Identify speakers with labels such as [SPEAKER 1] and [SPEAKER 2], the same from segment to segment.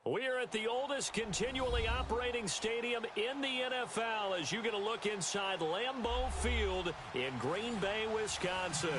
[SPEAKER 1] We're at the oldest continually operating stadium in the NFL as you get a look inside Lambeau Field in Green Bay, Wisconsin.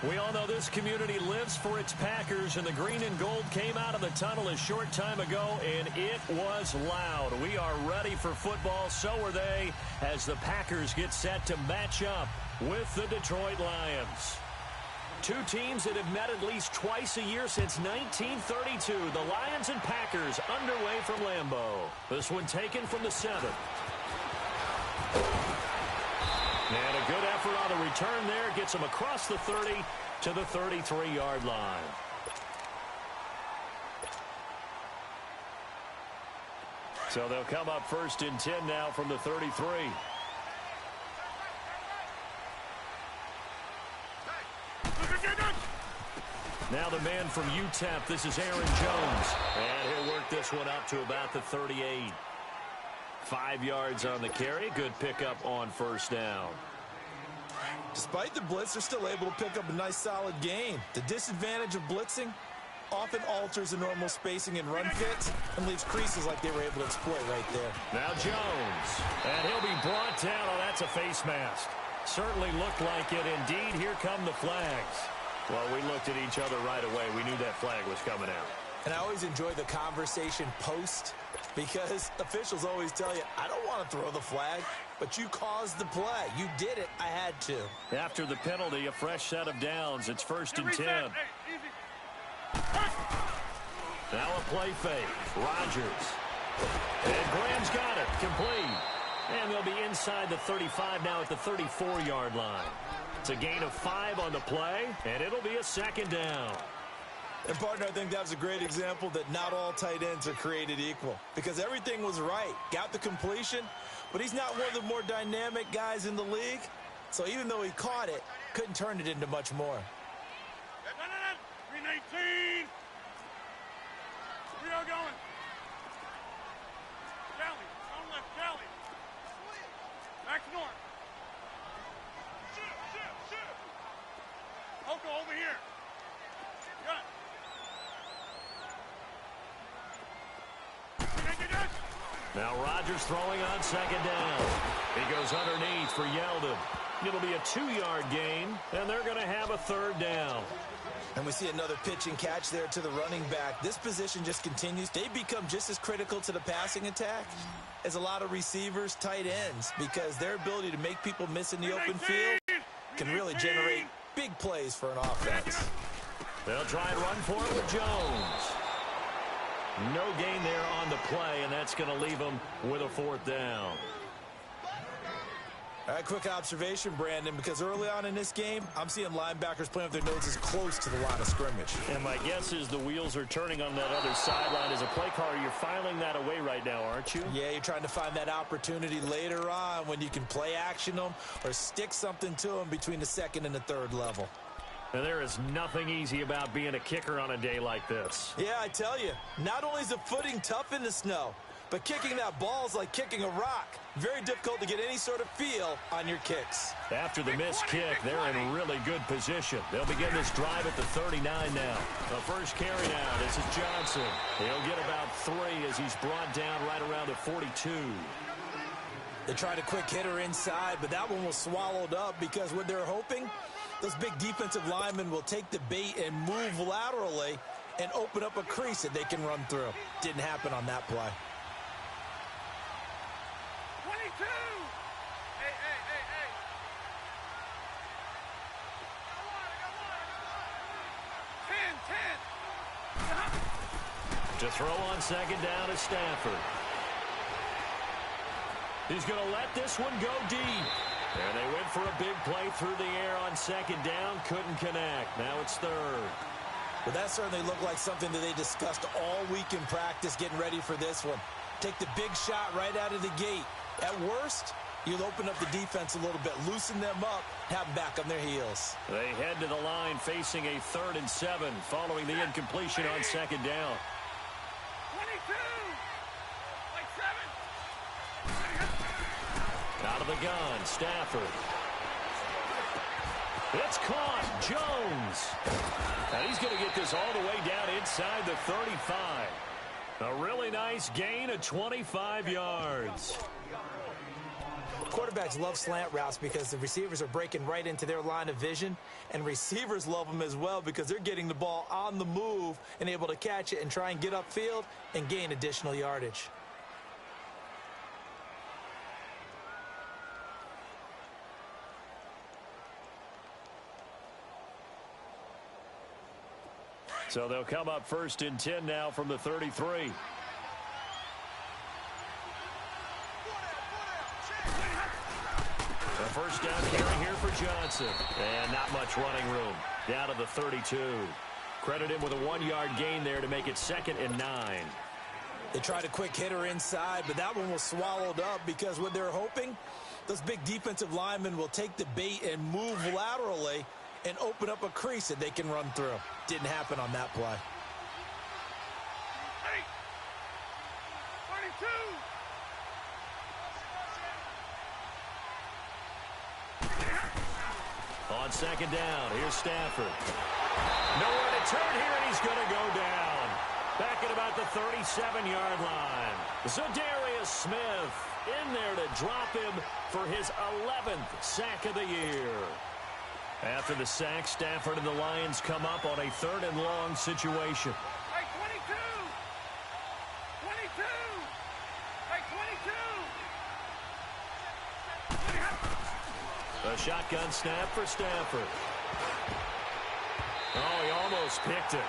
[SPEAKER 1] We all know this community lives for its Packers, and the green and gold came out of the tunnel a short time ago, and it was loud. We are ready for football, so are they, as the Packers get set to match up with the Detroit Lions. Two teams that have met at least twice a year since 1932. The Lions and Packers underway from Lambeau. This one taken from the 7. And a good effort on the return there. Gets him across the 30 to the 33-yard line. So they'll come up 1st and 10 now from the 33. Now the man from UTEP, this is Aaron Jones. And he'll work this one up to about the 38. 5 yards on the carry. Good pickup on 1st down.
[SPEAKER 2] Despite the blitz, they're still able to pick up a nice solid gain. The disadvantage of blitzing often alters the normal spacing and run fits and leaves creases like they were able to exploit right there.
[SPEAKER 1] Now Jones. And he'll be brought down. Oh, that's a face mask. Certainly looked like it. Indeed, here come the flags. Well, we looked at each other right away. We knew that flag was coming out.
[SPEAKER 2] And I always enjoy the conversation post because officials always tell you, I don't want to throw the flag, but you caused the play. You did it. I had to. After the penalty, a fresh set of downs. It's 1st and 10.
[SPEAKER 1] Now a play fake. Rodgers. And Graham's got it. Complete. And they'll be inside the 35 now at the 34-yard line. It's a gain of 5 on the play, and it'll be a 2nd down.
[SPEAKER 2] And, partner, I think that was a great example that not all tight ends are created equal because everything was right. Got the completion, but he's not one of the more dynamic guys in the league. So even though he caught it, couldn't turn it into much more.
[SPEAKER 3] 319. We are going. Jolly. On left, Jolly. Back north. Oko over here. Got it.
[SPEAKER 1] Now Rodgers throwing on 2nd down. He goes underneath for Yeldon. It'll be a 2-yard gain, and they're going to have a 3rd down.
[SPEAKER 2] And we see another pitch and catch there to the running back. This position just continues. They become just as critical to the passing attack as a lot of receivers, tight ends, because their ability to make people miss in the open field can really generate big plays for an offense.
[SPEAKER 1] They'll try and run for it with Jones. No gain there on the play, and that's going to leave them with a 4th down.
[SPEAKER 2] All right, quick observation, Brandon, because early on in this game, I'm seeing linebackers playing with their noses close to the line of scrimmage.
[SPEAKER 1] And my guess is the wheels are turning on that other sideline. As a play caller, you're filing that away right now, aren't you?
[SPEAKER 2] Yeah, you're trying to find that opportunity later on when you can play action them or stick something to them between the 2nd and the 3rd level.
[SPEAKER 1] And there is nothing easy about being a kicker on a day like this.
[SPEAKER 2] Yeah, I tell you, not only is the footing tough in the snow, but kicking that ball is like kicking a rock. Very difficult to get any sort of feel on your kicks.
[SPEAKER 1] After the missed kick, they're in really good position. They'll begin this drive at the 39 now. The first carry now, this is Johnson. He'll get about 3 as he's brought down right around the 42.
[SPEAKER 2] They tried a quick hitter inside, but that one was swallowed up because what they're hoping, those big defensive linemen will take the bait and move laterally and open up a crease that they can run through. Didn't happen on that play.
[SPEAKER 3] 22. Hey. I got one.
[SPEAKER 1] To throw on 2nd down is Stafford. He's going to let this one go deep. And they went for a big play through the air on 2nd down. Couldn't connect. Now it's 3rd.
[SPEAKER 2] Well, that certainly looked like something that they discussed all week in practice getting ready for this one. Take the big shot right out of the gate. At worst, you'll open up the defense a little bit, loosen them up, have them back on their heels.
[SPEAKER 1] They head to the line facing a 3rd and 7 following the incompletion on 2nd down.
[SPEAKER 3] 22. Like 7.
[SPEAKER 1] Out of the gun, Stafford. It's caught. Jones. And he's going to get this all the way down inside the 35. A really nice gain of 25 yards.
[SPEAKER 2] Quarterbacks love slant routes because the receivers are breaking right into their line of vision, and receivers love them as well because they're getting the ball on the move and able to catch it and try and get upfield and gain additional yardage.
[SPEAKER 1] So they'll come up 1st and 10 now from the 33. A first down carry here for Johnson. And not much running room. Down to the 32. Credit him with a 1-yard gain there to make it 2nd and 9.
[SPEAKER 2] They tried a quick hitter inside, but that one was swallowed up because what they're hoping, those big defensive linemen will take the bait and move laterally and open up a crease that they can run through. Didn't happen on that play.
[SPEAKER 3] 22.
[SPEAKER 1] On 2nd down, here's Stafford. Nowhere to turn here, and he's going to go down. Back at about the 37-yard line. Zadarius Smith in there to drop him for his 11th sack of the year. After the sack, Stafford and the Lions come up on a 3rd and long situation.
[SPEAKER 3] Hey, 22. 22. Hey, 22.
[SPEAKER 1] A shotgun snap for Stafford. Oh, he almost picked it.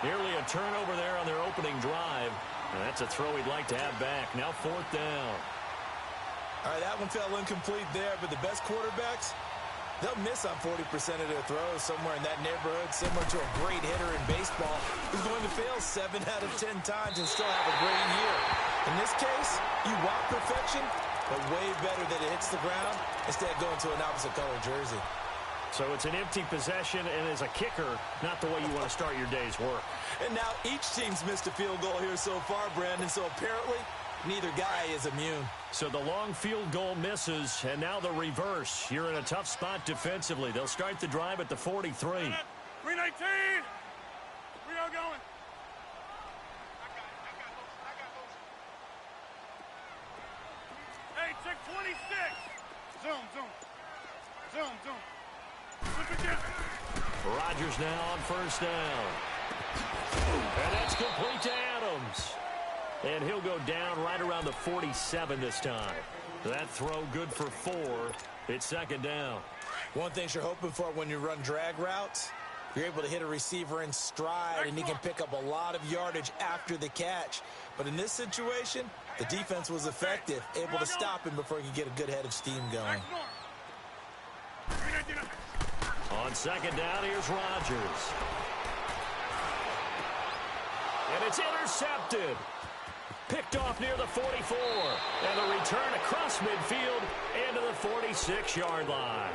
[SPEAKER 1] Nearly a turnover there on their opening drive. And that's a throw he'd like to have back. Now 4th down.
[SPEAKER 2] All right, that one fell incomplete there, but the best quarterbacks, they'll miss on 40% of their throws somewhere in that neighborhood, similar to a great hitter in baseball who's going to fail 7 out of 10 times and still have a great year. In this case, you want perfection, but way better that it hits the ground instead of going to an opposite color jersey.
[SPEAKER 1] So it's an empty possession, and as a kicker, not the way you want to start your day's work.
[SPEAKER 2] And now each team's missed a field goal here so far, Brandon, so apparently neither guy is immune.
[SPEAKER 1] So the long field goal misses, and now the reverse. You're in a tough spot defensively. They'll start the drive at the 43.
[SPEAKER 3] 319. We are going. Hey, check 26. Zoom, zoom. Zoom, zoom. Flip it down.
[SPEAKER 1] Rodgers now on 1st down. And that's complete to Adams. And he'll go down right around the 47 this time. That throw good for 4. It's 2nd down.
[SPEAKER 2] One thing you're hoping for when you run drag routes, you're able to hit a receiver in stride, and he can pick up a lot of yardage after the catch. But in this situation, the defense was effective, able to stop him before he could get a good head of steam going.
[SPEAKER 1] On 2nd down, here's Rodgers. And it's intercepted. Picked off near the 44. And the return across midfield into the 46-yard line.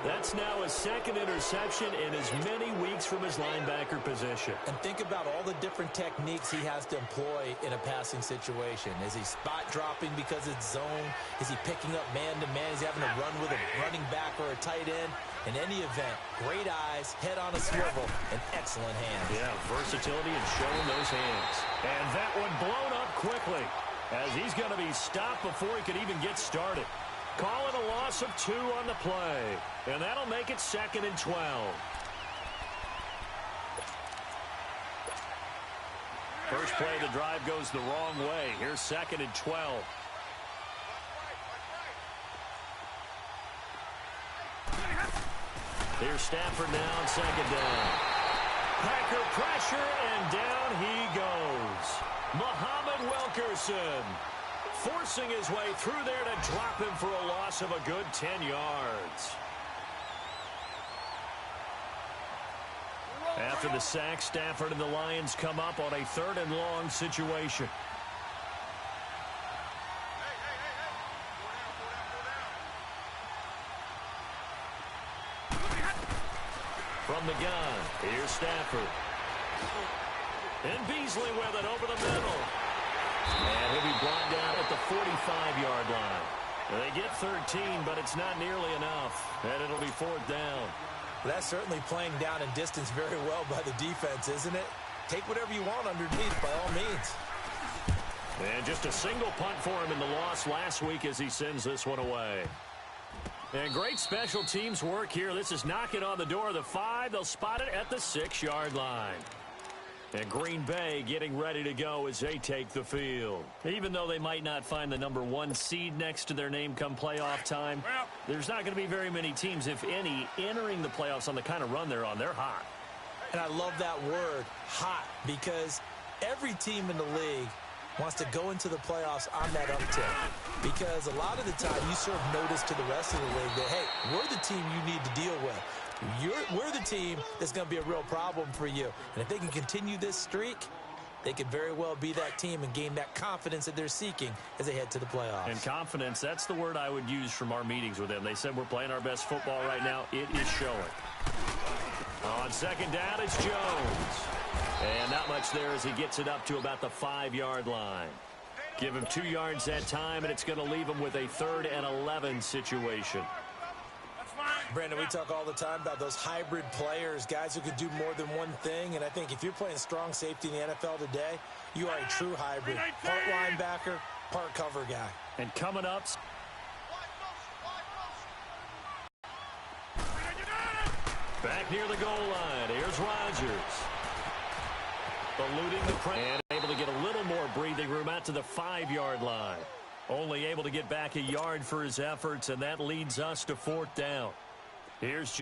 [SPEAKER 1] That's now his 2nd interception in as many weeks from his linebacker position.
[SPEAKER 2] And think about all the different techniques he has to employ in a passing situation. Is he spot dropping because it's zone? Is he picking up man-to-man? Is he having to run with a running back or a tight end? In any event, great eyes, head on a swivel, and excellent hands.
[SPEAKER 1] Yeah, versatility and showing those hands. And that one blown up quickly as he's going to be stopped before he could even get started. Call it a loss of 2 on the play. And that'll make it 2nd and 12. First play of the drive goes the wrong way. Here's 2nd and 12. Here's Stafford now on 2nd down. Packer pressure, and down he goes. Muhammad Wilkerson forcing his way through there to drop him for a loss of a good 10 yards. After the sack, Stafford and the Lions come up on a 3rd and long situation. From the gun, here's Stafford. And Beasley with it over the middle. And he'll be brought down at the 45-yard line. They get 13, but it's not nearly enough. And it'll be 4th down.
[SPEAKER 2] That's certainly playing down in distance very well by the defense, isn't it? take whatever you want underneath by all means.
[SPEAKER 1] And just a single punt for him in the loss last week as he sends this one away. And great special teams work here. This is knocking on the door of the 5. They'll spot it at the 6-yard line. And Green Bay getting ready to go as they take the field. Even though they might not find the number 1 seed next to their name come playoff time, there's not going to be very many teams, if any, entering the playoffs on the kind of run they're on. They're hot.
[SPEAKER 2] And I love that word, hot, because every team in the league wants to go into the playoffs on that uptick. Because a lot of the time you serve notice to the rest of the league that, hey, we're the team you need to deal with. We're the team that's going to be a real problem for you. And if they can continue this streak, they could very well be that team and gain that confidence that they're seeking as they head to the playoffs.
[SPEAKER 1] And confidence, that's the word I would use from our meetings with them. They said we're playing our best football right now. It is showing. On second down, it's Jones. And not much there as he gets it up to about the 5-yard line. Give him 2 yards that time, and it's going to leave him with a 3rd and 11 situation.
[SPEAKER 2] Brandon, we talk all the time about those hybrid players, guys who could do more than one thing. And I think if you're playing strong safety in the NFL today, you are a true hybrid. Part linebacker, part cover guy.
[SPEAKER 1] And coming up, back near the goal line, here's Rodgers. Eluding the press and able to get a little more breathing room out to the 5-yard line. Only able to get back a yard for his efforts, and that leads us to 4th down. Here's